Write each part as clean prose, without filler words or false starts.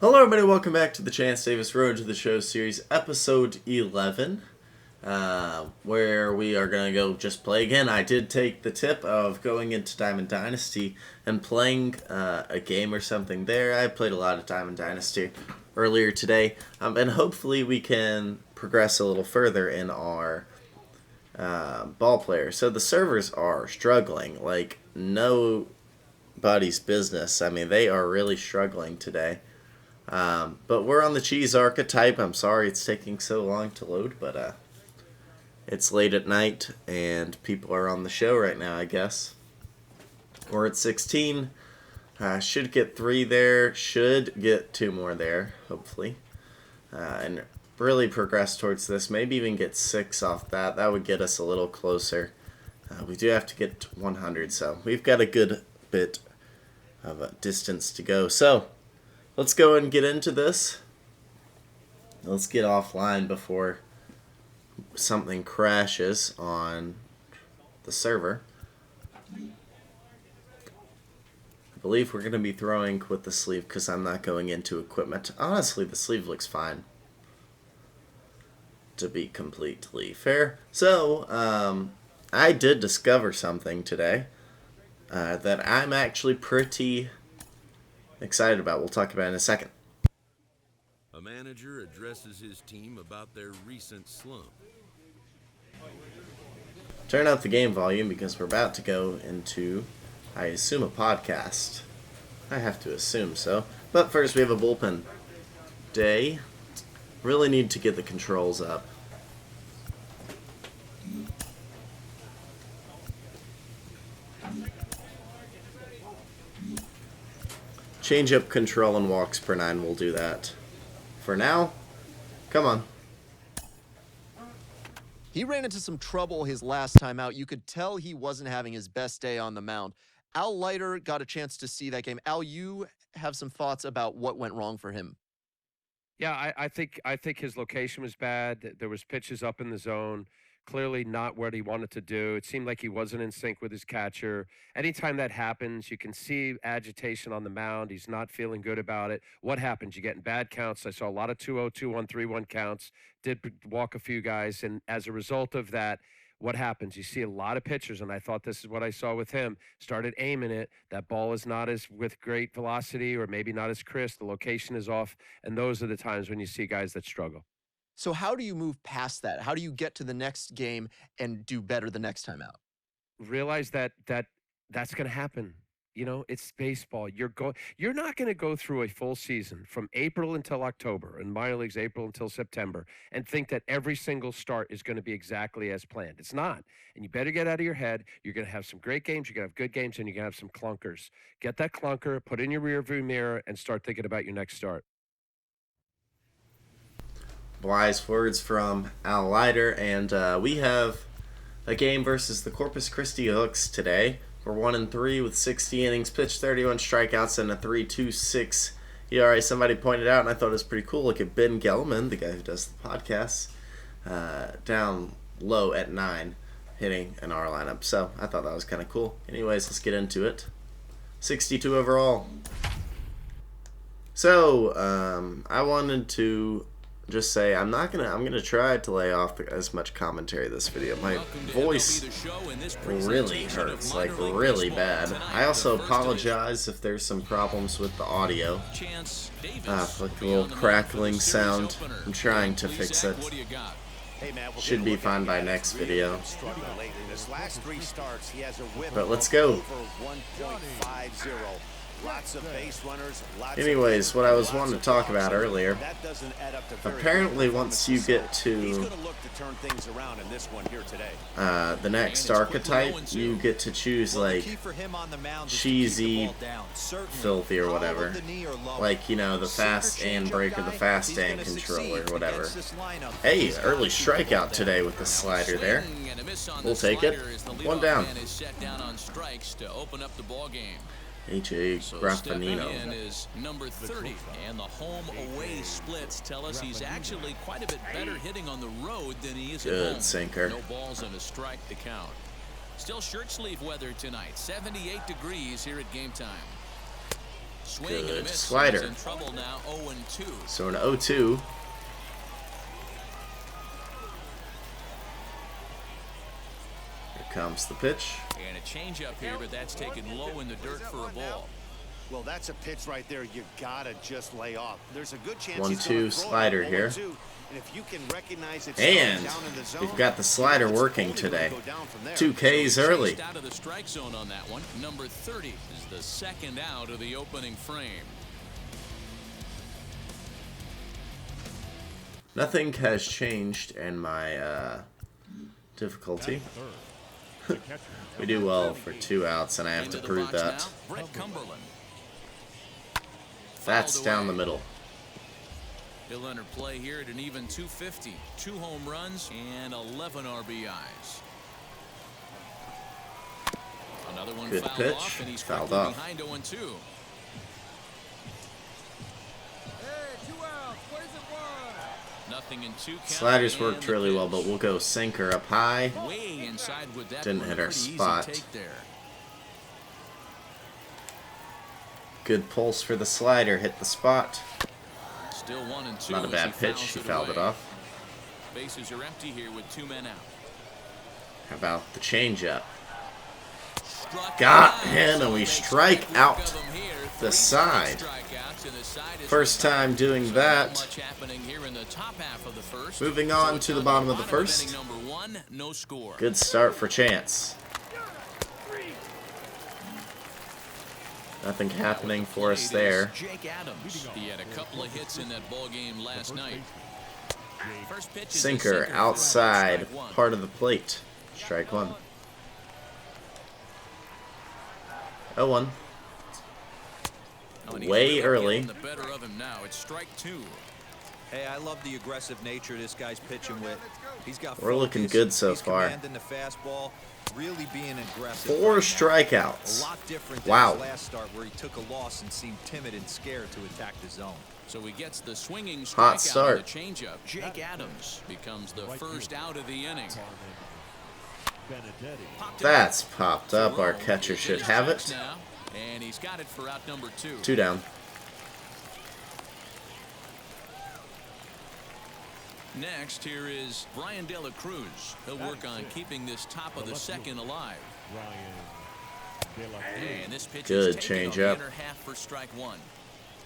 Hello everybody, welcome back to the Chance Davis Road to the Show series, episode 11, where we are going to go just play again. I did take the tip of going into Diamond Dynasty and playing a game or something there. I played a lot of Diamond Dynasty earlier today, and hopefully we can progress a little further in our ball player. So the servers are struggling like nobody's business. I mean, they are really struggling today. But we're on the cheese archetype. I'm sorry it's taking so long to load, but it's late at night and people are on the show right now, I guess. We're at 16. Should get 3 there. Should get 2 more there, hopefully. And really progress towards this. Maybe even get 6 off that. That would get us a little closer. We do have to get to 100, so we've got a good bit of a distance to go. So let's go and get into this. Let's get offline before something crashes on the server. I believe we're going to be throwing with the sleeve because I'm not going into equipment. Honestly, the sleeve looks fine, to be completely fair. So, I did discover something today that I'm actually pretty excited about. We'll talk about it in a second. A manager addresses his team about their recent slump. Turn up the game volume because we're about to go into, I assume, a podcast. I have to assume so. But first we have a bullpen day. Really need to get the controls up. Change up control and walks per 9 will do that. For now, come on. He ran into some trouble his last time out. You could tell he wasn't having his best day on the mound. Al Leiter got a chance to see that game. Al, you have some thoughts about what went wrong for him? Yeah, I think his location was bad. There was pitches up in the zone, clearly not what he wanted to do. It seemed like he wasn't in sync with his catcher. Anytime that happens, you can see agitation on the mound. He's not feeling good about it. What happens? You get in bad counts. I saw a lot of 2-0, 2-1, 3-1 counts, did walk a few guys, and as a result of that, what happens? You see a lot of pitchers, and I thought this is what I saw with him. Started aiming it. That ball is not as with great velocity or maybe not as crisp. The location is off, and those are the times when you see guys that struggle. So how do you move past that? How do you get to the next game and do better the next time out? Realize that's going to happen. You know, it's baseball. You're not going to go through a full season from April until October, and minor leagues April until September, and think that every single start is going to be exactly as planned. It's not. And you better get out of your head. You're going to have some great games, you're going to have good games, and you're going to have some clunkers. Get that clunker, put it in your rearview mirror, and start thinking about your next start. Wise words from Al Leiter, and we have a game versus the Corpus Christi Hooks today. We're 1-3 with 60 innings pitched, 31 strikeouts, and a 3.26 ERA. Somebody pointed out, and I thought it was pretty cool. Look at Ben Gelman, the guy who does the podcasts, down low at 9, hitting in our lineup. So I thought that was kind of cool. Anyways, let's get into it. 62 overall. So I wanted to just say I'm gonna try to lay off as much commentary this video. My voice really hurts, like really bad. I also apologize if there's some problems with the audio. Like a little crackling sound. I'm trying to fix it. Should be fine by next video. But let's go. Anyways, what I was wanting to talk about earlier, apparently once you get to the next archetype, you get to choose like cheesy, filthy or whatever, like, you know, the fast and break or the fast and control or whatever. Hey, early strikeout today with the slider there. We'll take it. 1 down. H.A. Graffanino. Is number 30, and the home-away splits tell us he's actually quite a bit better hitting on the road than he is at home. Good sinker. No balls and a strike to count. Still shirt sleeve weather tonight. 78 degrees here at game time. Swing and a Good miss. slider. He's in trouble now, 0-2. So an 0-2. Here comes the pitch. And a changeup here, but that's taken low in the dirt for a ball. Well, that's a pitch right there. You gotta just lay off. There's a good chance 1-2 slider here. And if you can recognize it's And down in the zone, we've got the slider working today. go down from there. 2 Ks early. Chased out of the strike zone on that one. Number 30 is the second out of the opening frame. Nothing has changed in my difficulty. We do well for 2 outs, and I have to Into the prove box that. now, Brett Cumberland. That's Fouled down the away. middle. He'll enter play here at an even 250. 2 home runs and 11 RBIs. Another one Good fouled pitch. off, and he's Fouled quickly off. behind 0-2. Nothing in 2 count, Sliders and worked the really well, pitch. but we'll go sinker up high. Way inside with that Didn't one. hit our Pretty easy spot. take there. Good pulse for the slider. Hit the spot. Still 1-2. Not a as bad he pitch. fouls He fouled it away. off. Bases are empty here with 2 men out. How about the changeup? Struck Got out. him, So and we makes strike quick out work of him here. the 3 side. strikeouts, and the side is First retired. time doing So that. not much happening here in the top half of the first. Moving So on it's to the down bottom of the bottom first. inning number 1, no score. Good start for Chance. Nothing happening for us there. Jake Adams. He had a couple of hits in that ball game last night. First pitch is a Sinker for outside strike 1. part of the plate. Strike 1. 0-1. Oh, and he's Way really early. getting the better of him now. It's strike 2. Hey, I love the aggressive nature this guy's pitching with. He's got We're looking focus. good so He's far. commanding the fastball, really being aggressive. 4 right now. strikeouts. A lot different than Wow. his last start where he took a loss and seemed timid and scared to attack the zone. So he gets the swinging Hot strikeout start. on the changeup. Jake Adams becomes the first out of the inning. Popped it That's up. popped up. Our Jerome catcher is in should his have tracks it. now, and he's got it for out number 2. 2 down. Next, here is Brian De La Cruz. He'll work on keeping this top of the second alive. And this pitch Good is taken on the changeup. inner half for strike 1.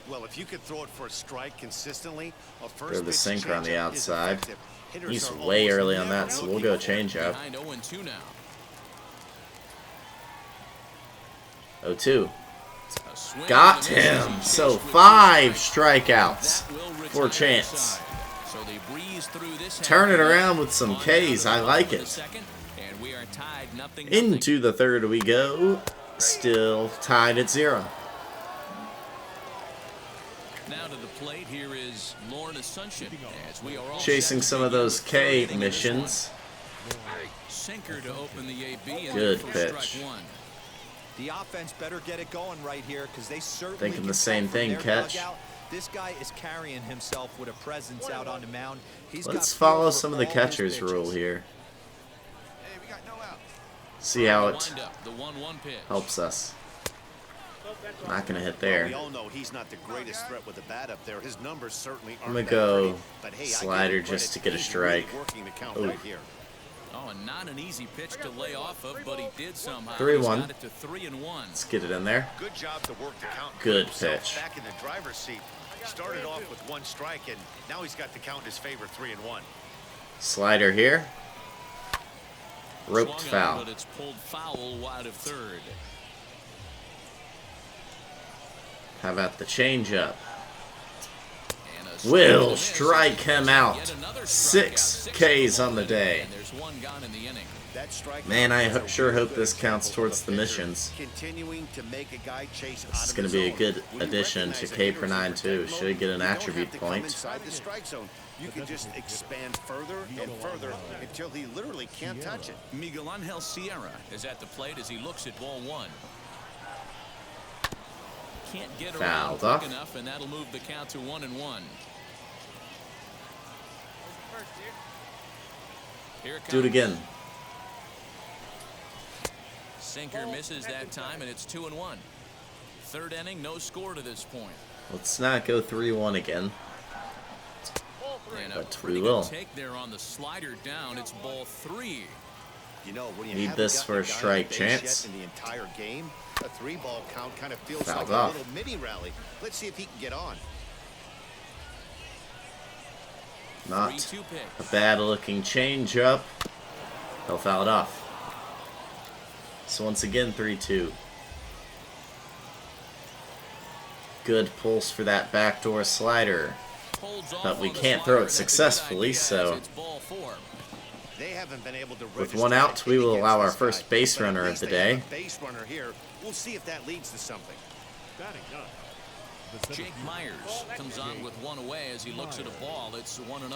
Well, if you could throw it for a strike consistently, a first Throw the pitch sinker on the changeup is outside. effective. Hitters He's are way almost early on never that, so we'll go looking for it. changeup. Behind 0-2 now. 0-2. A swing Got and a miss as him. he So chased with 5 strike. strikeouts That will for retire Chance. the side. So they breeze through this Turn it half around with some on Ks. down I to the like bottom of it. the second, and we are tied 0-0. Into the third we go. Still tied at 0. Now to the plate, here is Lauren Asuncion. As we are all Chasing set to some of begin those the third K inning of this missions. one. Sinker to open the AB and Good for pitch. strike 1. The offense better get it going right here because they certainly Thinking can the same tell from thing, their Catch. dugout, this guy is carrying himself with a presence out on the mound. He's got Let's feel follow for some of the all his catcher's pitches. rule here. See how it Wind-up, the 1-1 pitch. helps us. Not going to hit Well, there. we all know he's not the greatest threat with the bat up there. His numbers certainly aren't I'm gonna that go pretty, but hey, I give slider him just to credit. get a He's really strike. working the count Ooh. right here. Oh, and not an easy pitch to lay off of, but he did somehow. 3-1. He's got it to 3-1. Let's get it in there. Good job to work the count. Good Put himself pitch. Back in the driver's seat. Started off with 1 strike, and now he's got the count in his favor, 3-1. Slider here. Roped Swung on, foul. but it's pulled foul wide of third. How about the changeup? And a swing and a Will miss. strike him out. Yet another 6 strikeout. Ks on the day. And there's 1 gone in the inning. That strike Man, I is a sure really hope good this counts example towards of the a pitcher missions. Continuing to make a guy chase This is out going of to be a his good zone. When you addition to recognize a K hitter's per in 9 protect too. mode, Should get an you don't have attribute to come point. inside the strike zone. You can just expand further and further until he literally can't touch it. Miguel Angel Sierra is at the plate as he looks at ball 1. Can't get around Fouled quick off. enough, and that'll move the count to 1-1. Here it Do it comes. again. Sinker misses that time, and it's 2-1. Third inning, no score to this point. Let's not go 3-1 again. And a But pretty we will. good take there on the slider down. It's ball 3. You know, when you Need haven't this gotten for a guy on strike base chance. yet in the entire game, a 3-ball count kind of feels Fouled like off. a little mini rally. Let's see if he can get on. Not 3-2 pitch. a bad looking changeup. He'll foul it off. So once again, 3-2. Good pulse for that backdoor slider. Holds off But we on the can't slider, throw it and that's a good successfully, idea, so as it's ball 4. They haven't been able to with register one out, we will anything allow our against this first guy, base but at runner of least the they have day. a base runner here. We'll see if that leads to something. Jake Myers comes on with one away as he looks at a ball. It's 1-0.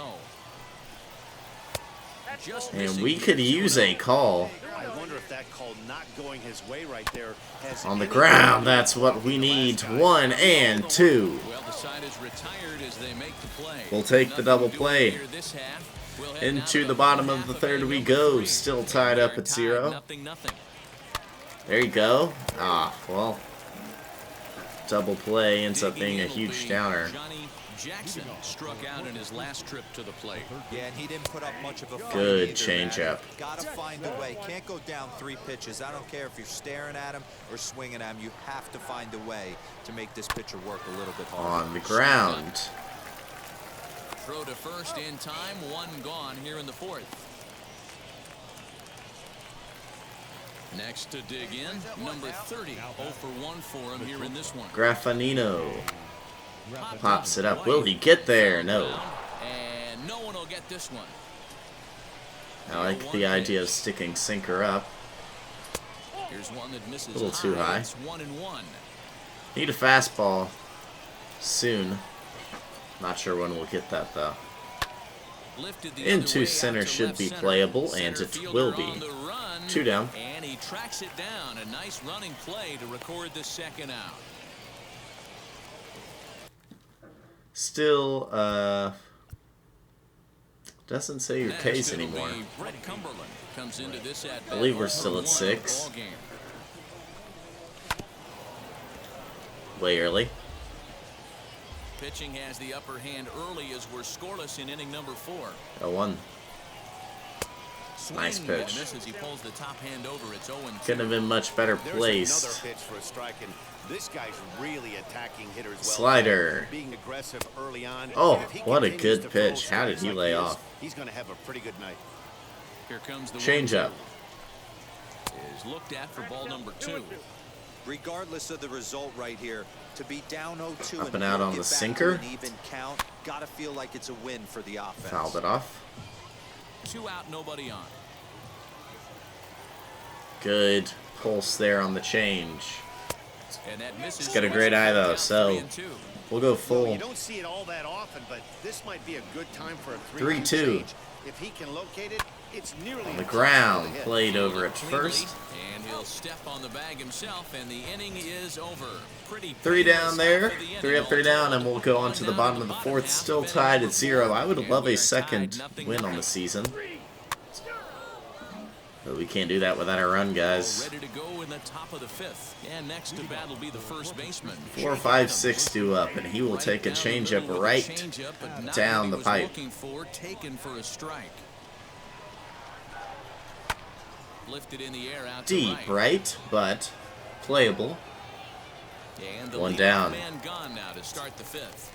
Just And missing we here, could use a 2-0. call I wonder if that call not going his way right there has on the any ground. bearing That's what on we the need. last guy. 1 and 2. Well, the side is retired as they make the play. We'll take the Nothing double doing play. here this half. We'll head now Into to the bottom of half the third we inning go. number 3. Still tied up They're at tied 0. 0-0. There you go. Ah, well. Double play ends up being a Digging in will huge be downer. Johnny Jackson struck out in his last trip to the plate. Yeah, and he didn't put up much of a fight Good either, changeup. Matt. Gotta find a way. Can't go down 3 pitches. I don't care if you're staring at him or swinging at him. You have to find a way to make this pitcher work a little bit harder. On the ground. Throw to first in time. 1 gone here in the 4th. Next to dig in, number 30. 0 for 1 for him here in this one. Graffanino pops it up. Will he get there? No. And no one will get this one. I like the idea of sticking sinker up. Here's one that misses A little too high. It's 1-1. Need a fastball soon. Not sure when we'll get that though. Lifted the Into other way center out to should left be center. playable, Center and it fielder will be. on the run, 2 down. And he tracks it down. A nice running play to record the second out. Still, doesn't say your Next, case it'll anymore. be Brett Cumberland comes into this at I believe we're still at 6. Way early. Pitching has the upper hand early as we're scoreless in inning number 4. 0-1. Nice Swing pitch. and a miss as he pulls the top hand over. It's 0-2. Couldn't have been much better There's placed. another pitch for a strike, and this guy's really attacking hitters well. Slider. Being aggressive early on. Oh, And if he what a continues good to throw pitch. How did strikes he like lay this, off? He's going to have a pretty good night. Here comes the Change 1-2. up. Is looked at for ball number 2. Regardless of the result right here, to be down 0-2 Up and out on get the back to sinker. an even count, gotta feel like it's a win for the offense. Fouled it off. 2 out, nobody on. Good pulse there on the change. And that misses. He's got a great eye though, so we'll go Well, full. you don't see it all that often, but this might be a good time for a 3-2. 3-2 change. If he can locate it, it's nearly On the impossible to ground, hit. played over at Cleanly, first. and he'll step on the bag himself, and the inning is over. Pretty 3 painless down there. half of the inning 3 up, 3 down, and we'll go on to the Down bottom of the bottom 4th. half Still of inning tied number at 0. I would And love we a are second tied, nothing win on the nothing. season. But we can't do that without a run, guys. Ready to go in the top of the 5th. And next to bat will be the first baseman. 4, 5, 6 due up, and he will Right take a down the changeup middle with a right changeup, but not down what he the was pipe. Looking for, taken for a strike. Lifted in the air out to Deep, right? But playable. And the 1 leadoff down. man gone now to start the 5th.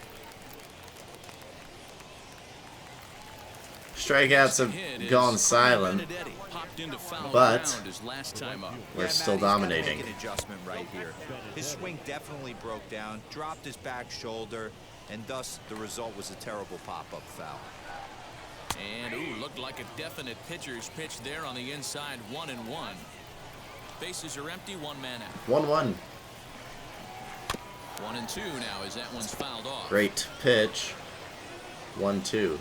Strikeouts have gone silent. Popped into foul But ground his last time up. we're Yeah, still Matt, he's gotta dominating. make an adjustment right here. His swing definitely broke down, dropped his back shoulder, and thus the result was a terrible pop-up foul. And ooh, looked like a definite pitcher's pitch there on the inside. 1-1. Bases are empty. 1 man out. 1-1. 1-2 now as that one's fouled off. Great pitch. 1-2.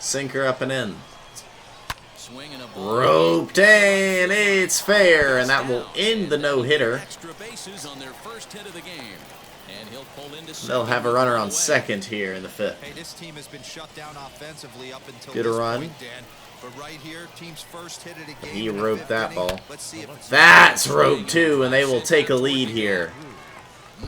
Sinker up and in. Swinging a ball. Roped in. It's fair, and that will end the no-hitter. Extra bases on their first hit of the game. And he'll pull into They'll have a second runner with on away. second here in the 5th. Hey, this team has been shut down offensively up until Get a this run. point, Dan. But right here, team's first hit of the game. He in the roped fifth that inning. ball. Let's see if it's That's roped too, and they will take a lead here.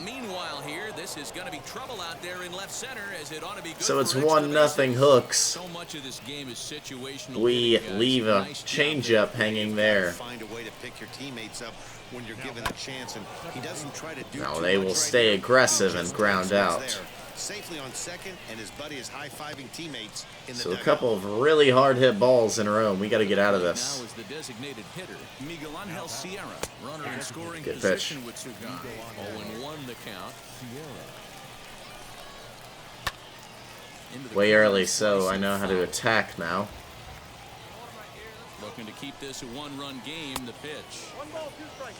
Meanwhile here, this is going to be trouble out there in left center, as it ought to be good. So it's for extra 1-0 bases. Hooks. So much of this game is situational. We hitting, guys. leave a Nice job changeup hanging there. Find a way to pick your teammates up when you're given the chance, and he doesn't try to do Now too they much will right stay now. aggressive He and just ground takes what's out. there. Safely on second, and his buddy is high-fiving teammates in the So a dugout. couple of really hard hit balls in a row, and we got to get out of Now this. is the designated hitter, Miguel Angel Sierra, runner in scoring Good position pitch. with Sugan. 0-1 the count. Into the Way corner, early, so I know how to foul. attack now. Looking to keep this a one-run game. The pitch.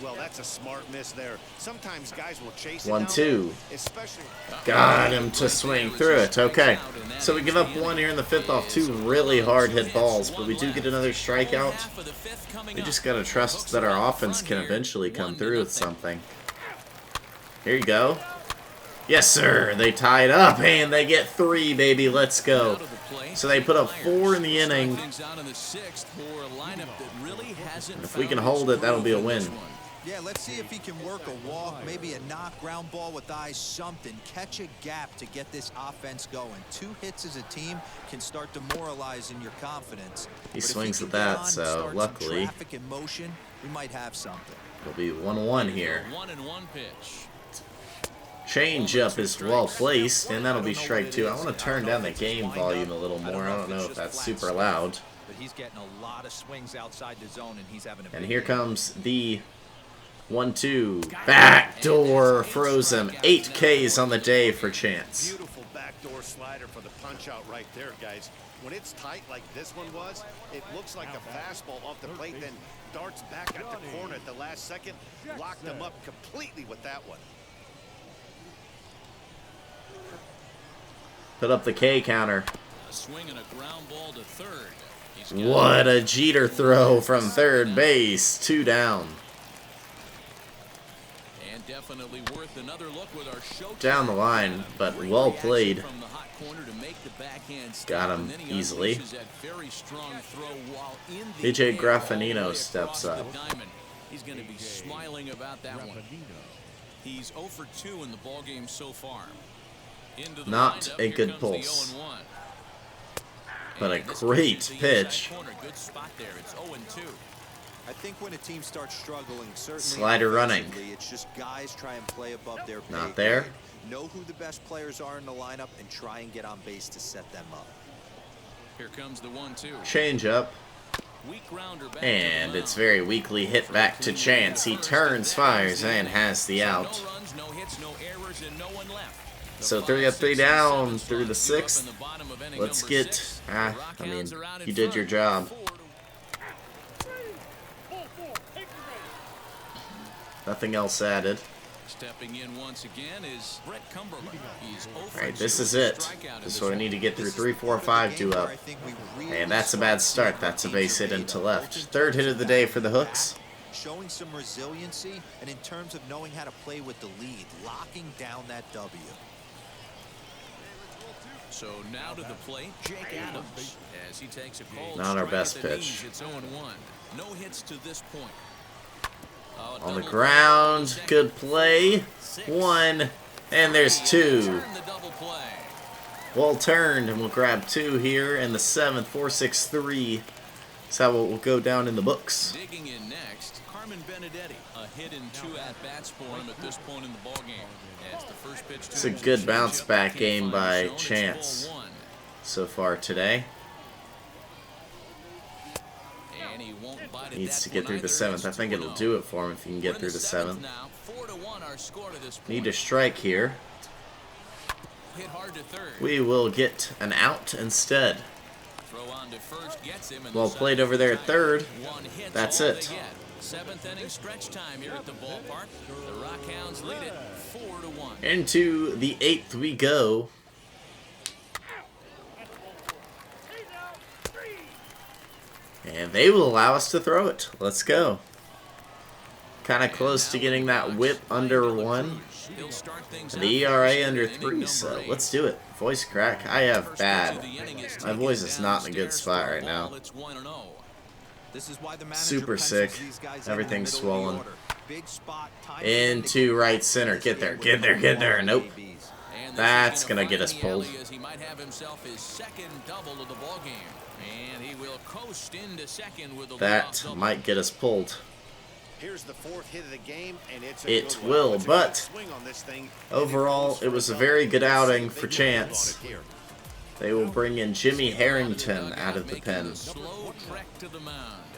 Well, that's a smart miss there. Sometimes guys will chase it 1-2. down, especially Got him to swing through it. Okay. So we give up one here in the fifth off two really hard hit balls, but we do get another strikeout. We just got to trust that our offense can eventually come through with something. Here you go. Yes, sir. They tied up, and they get 3, baby. Let's go. So they put up 4 in the inning. And if we can hold it, that'll be a win. Yeah, let's see if he can work a walk, maybe a knock, ground ball with eyes, something. Catch a gap to get this offense going. 2 hits as a team can start demoralizing your confidence. He But if swings can at get that, on and so start some luckily traffic in motion, we might have something. it'll be 1-1 here. 1-1 pitch. Change up is well placed, and that'll be strike 2. I want to turn down the game volume a little more. I don't know if that's super loud. But he's getting a lot of swings outside the zone, and he's having a And big here game. comes the 1-2. Backdoor froze him. 8 Ks on the day for Chance. beautiful backdoor slider for the punch-out right there, guys. When it's tight like this one was, it looks like a fastball off the plate, then darts back at the corner at the last second. Locked them up completely with that one. Put up the K counter. A swing and a ground ball to third. He's got What a Jeter throw from third base. 2 down. And definitely worth another look with our show. Down the line, but well played. From the hot corner to make the backhand stop, Got him and then he easily. unleashes that very strong throw while in the DJ air, all the Graffinino way steps across up. the diamond. He's going to be smiling about that one. He's 0 for 2 in the ball game so far. Into the Not windup, a here good comes the pulse. 0-1. But a And this great goes to the pitch. inside corner. Good spot there. It's 0-2. I think when a team starts struggling, certainly Slider running. offensively, it's just guys try and play above their pay Not there. grade, know who the best players are in the lineup, and try and get on base to set them up. Here comes the 1-2. Change up. Weak grounder back And to the it's mound. very weakly hit back to Chance. He turns, fires, and has the out. No runs, no hits, no errors, and no one left. So 3 up, 3 down through the 6th. Let's get, I mean, you did your job. Nothing else added. Stepping in once again is Brett Cumberland. He's 0 for Alright, this 2 is with a it. strikeout in This is this what I one. need to get through. This is 3, 4, the 5, game 2 where up. I think we really And that's a bad start. That's a base hit into left. Teams are 3rd hit of the day for the Hooks. showing some resiliency, and in terms of knowing how to play with the lead, locking down that W. So now to the plate, Jake Adams, as he takes a cold Not our strike best at the pitch. knees. It's 0-1. No hits to this point. On the Double ground, play. good play. 1, and there's 2. Turn the double play. Well turned, and we'll grab 2 here in the 7th. 4-6-3. That's how it will go down in the books. Digging in next, Carmen Benedetti. A hit and 2 at-bats for him at this point in the ballgame. As the first pitch to It's a him is good changeup. bounce back Can't game find by the zone. It's Chance. 0-1. So far today. And he won't bite at Needs that to get one through the either. 7th. I It's think it'll 2-0. do it for him if he can We're get in through the seventh 7th. now. 4-1 our score to this point. Need a strike here. Hit hard to third. We will get an out instead. Throw on to first gets him in Well the played second over there at time. 3rd. One hit's That's all it. they get. 7th inning stretch time here at the ballpark. The Rockhounds lead it 4-1. Into the 8th we go. And they will allow us to throw it. Let's go. Kind of close to getting that whip under 1. He'll start things And the ERA under 3, so let's do it. Voice crack. I have bad. My voice is not in a good spot right now. This is why the manager Super pencils sick. these guys in Everything's the middle of the swollen. order. Big spot, time Into right center. Get there, get there, get there. Nope. That's gonna get us pulled. He might have himself his second double of the ball game, and he will coast into second with a That might get us pulled. Here's the 4th hit of the game, and it's a It good one. will, It's a but good swing on this thing. overall, it was a very good outing for Chance. They will bring in Jimmy Harrington out of the pen.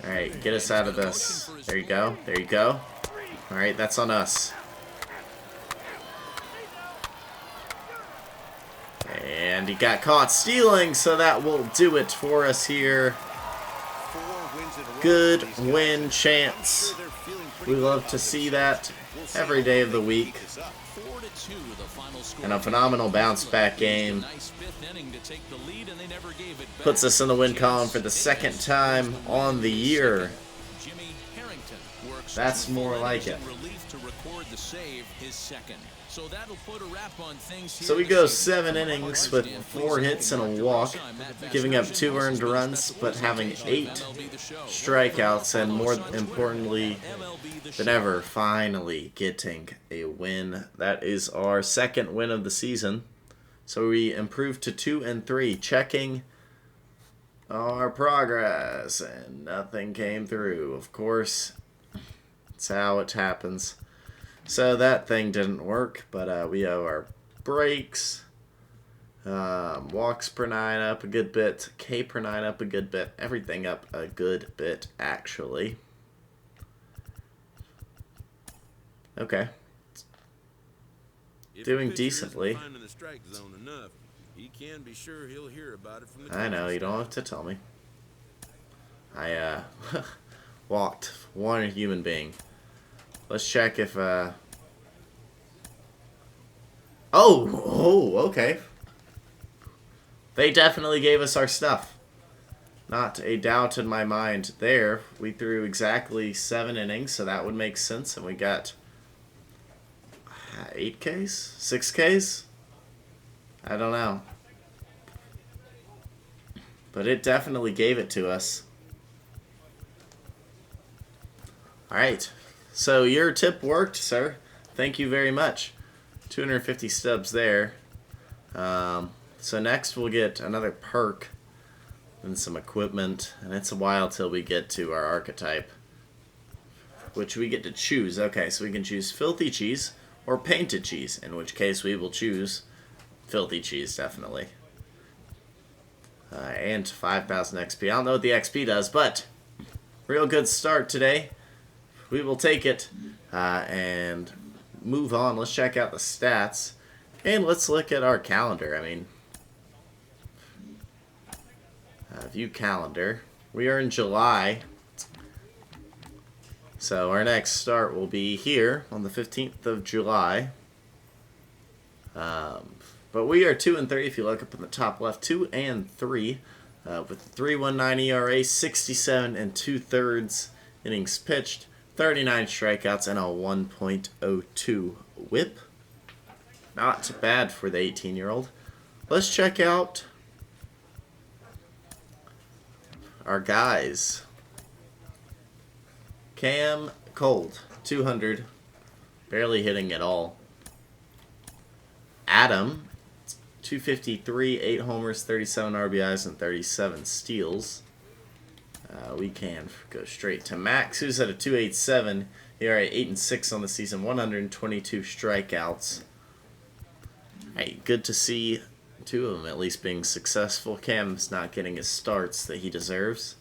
Alright, get us out of this. There you go. There you go. Alright, that's on us. And he got caught stealing, so that will do it for us here. Good win, Chance. We love to see that every day of the week. And a phenomenal bounce back game. Puts us in the win column for the second time on the year. That's more like it. So we go 7 innings with 4 hits and a walk, giving up 2 earned runs, but having 8 strikeouts, and more importantly than ever, finally getting a win. That is our second win of the season. So we improved to 2-3, checking our progress, and nothing came through. Of course, that's how it happens. So that thing didn't work, but we have our breaks, walks per 9 up a good bit, K per 9 up a good bit, everything up a good bit actually. Okay. Doing decently. I know, you don't have to tell me. I walked one human being. Let's check if Oh, okay. They definitely gave us our stuff. Not a doubt in my mind there. We threw exactly 7 innings, so that would make sense, and we got 8 Ks? 6 Ks? I don't know. But it definitely gave it to us. Alright. So your tip worked, sir. Thank you very much. 250 stubs there. So next we'll get another perk and some equipment. And it's a while till we get to our archetype, which we get to choose. Okay, so we can choose filthy cheese or painted cheese, in which case we will choose filthy cheese, definitely. And 5,000 XP. I don't know what the XP does, but real good start today. We will take it and move on. Let's check out the stats. And let's look at our calendar. I mean, view calendar. We are in July. So our next start will be here on the 15th of July. But we are 2-3 if you look up in the top left. 2-3 with 3.19 ERA, 67 2/3 innings pitched, 39 strikeouts, and a 1.02 whip. Not bad for the 18-year-old. Let's check out our guys. Cam Cold, 200, barely hitting at all. Adam, 253, 8 homers, 37 RBIs, and 37 steals. We can go straight to Max, who's at a 287. ERA 8-6 on the season, 122 strikeouts. Hey, good to see 2 of them at least being successful. Cam's not getting his starts that he deserves.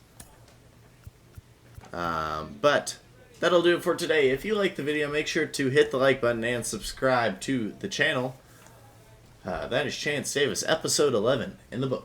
But that'll do it for today. If you liked the video, make sure to hit the like button and subscribe to the channel. That is Chance Davis, episode 11 in the books.